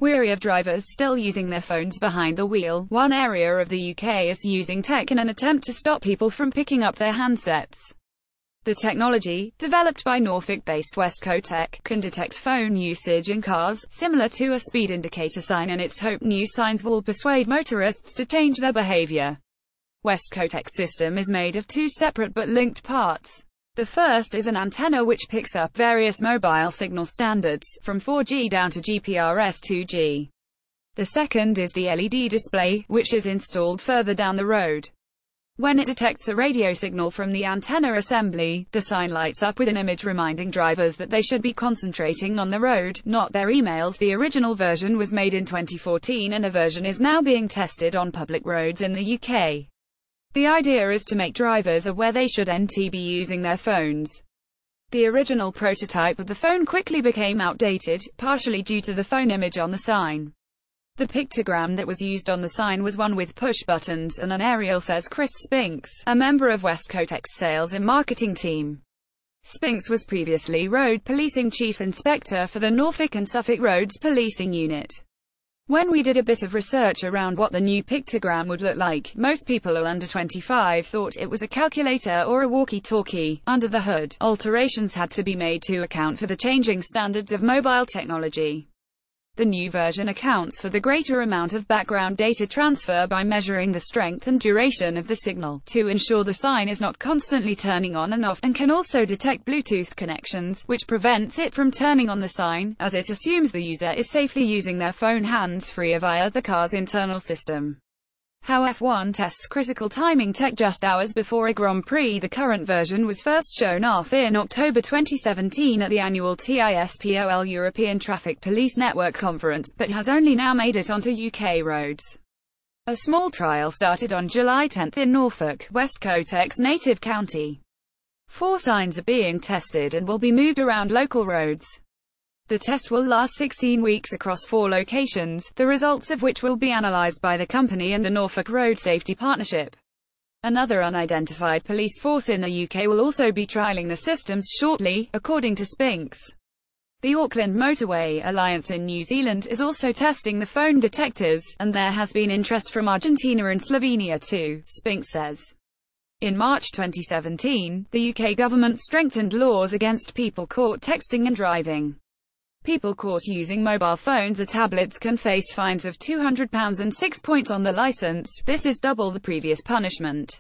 Weary of drivers still using their phones behind the wheel, one area of the UK is using tech in an attempt to stop people from picking up their handsets. The technology, developed by Norfolk-based Westco Tech, can detect phone usage in cars, similar to a speed indicator sign, and it's hoped new signs will persuade motorists to change their behavior. Westco Tech's system is made of two separate but linked parts. The first is an antenna which picks up various mobile signal standards, from 4G down to GPRS 2G. The second is the LED display, which is installed further down the road. When it detects a radio signal from the antenna assembly, the sign lights up with an image reminding drivers that they should be concentrating on the road, not their emails. The original version was made in 2014 and a version is now being tested on public roads in the UK. The idea is to make drivers aware they shouldn't be using their phones. The original prototype of the phone quickly became outdated, partially due to the phone image on the sign. The pictogram that was used on the sign was one with push buttons and an aerial, says Chris Spinks, a member of Westco Tech's sales and marketing team. Spinks was previously Road Policing Chief Inspector for the Norfolk and Suffolk Roads Policing Unit. When we did a bit of research around what the new pictogram would look like, most people under 25 thought it was a calculator or a walkie-talkie. Under the hood, alterations had to be made to account for the changing standards of mobile technology. The new version accounts for the greater amount of background data transfer by measuring the strength and duration of the signal, to ensure the sign is not constantly turning on and off, and can also detect Bluetooth connections, which prevents it from turning on the sign, as it assumes the user is safely using their phone hands-free via the car's internal system. How F1 tests critical timing tech just hours before a Grand Prix. The current version was first shown off in October 2017 at the annual TISPOL European Traffic Police Network conference, but has only now made it onto UK roads. A small trial started on July 10 in Norfolk, Westco Tech's native county. 4 signs are being tested and will be moved around local roads. The test will last 16 weeks across 4 locations, the results of which will be analysed by the company and the Norfolk Road Safety Partnership. Another unidentified police force in the UK will also be trialling the systems shortly, according to Spinks. The Auckland Motorway Alliance in New Zealand is also testing the phone detectors, and there has been interest from Argentina and Slovenia too, Spinks says. In March 2017, the UK government strengthened laws against people caught texting and driving. People caught using mobile phones or tablets can face fines of £200 and 6 points on the licence. This is double the previous punishment.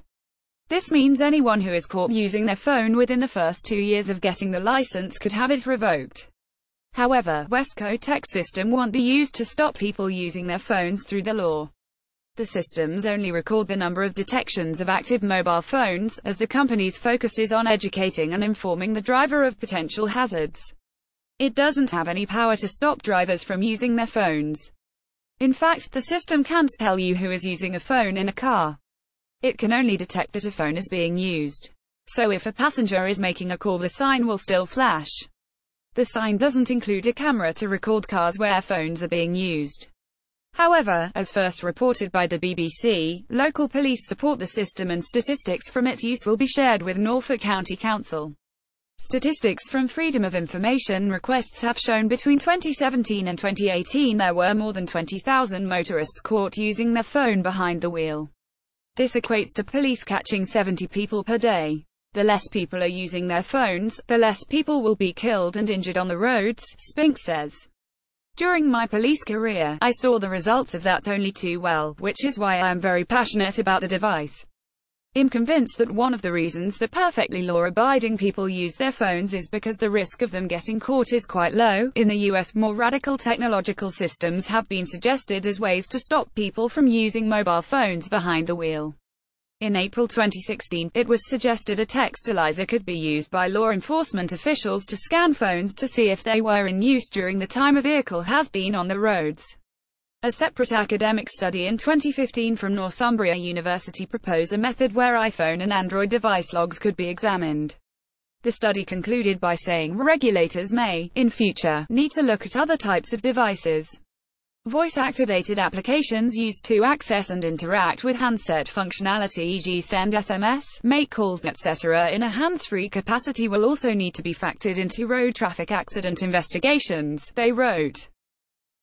This means anyone who is caught using their phone within the first 2 years of getting the licence could have it revoked. However, Westco Tech's system won't be used to stop people using their phones through the law. The systems only record the number of detections of active mobile phones, as the company's focus is on educating and informing the driver of potential hazards. It doesn't have any power to stop drivers from using their phones. In fact, the system can't tell you who is using a phone in a car. It can only detect that a phone is being used. So if a passenger is making a call, the sign will still flash. The sign doesn't include a camera to record cars where phones are being used. However, as first reported by the BBC, local police support the system and statistics from its use will be shared with Norfolk County Council. Statistics from Freedom of Information requests have shown between 2017 and 2018 there were more than 20,000 motorists caught using their phone behind the wheel. This equates to police catching 70 people per day. The less people are using their phones, the less people will be killed and injured on the roads, Spinks says. During my police career, I saw the results of that only too well, which is why I am very passionate about the device. I'm convinced that one of the reasons that perfectly law-abiding people use their phones is because the risk of them getting caught is quite low. In the US, more radical technological systems have been suggested as ways to stop people from using mobile phones behind the wheel. In April 2016, it was suggested a textilizer could be used by law enforcement officials to scan phones to see if they were in use during the time a vehicle has been on the roads. A separate academic study in 2015 from Northumbria University proposed a method where iPhone and Android device logs could be examined. The study concluded by saying regulators may, in future, need to look at other types of devices. Voice-activated applications used to access and interact with handset functionality, e.g. send SMS, make calls, etc. in a hands-free capacity will also need to be factored into road traffic accident investigations, they wrote.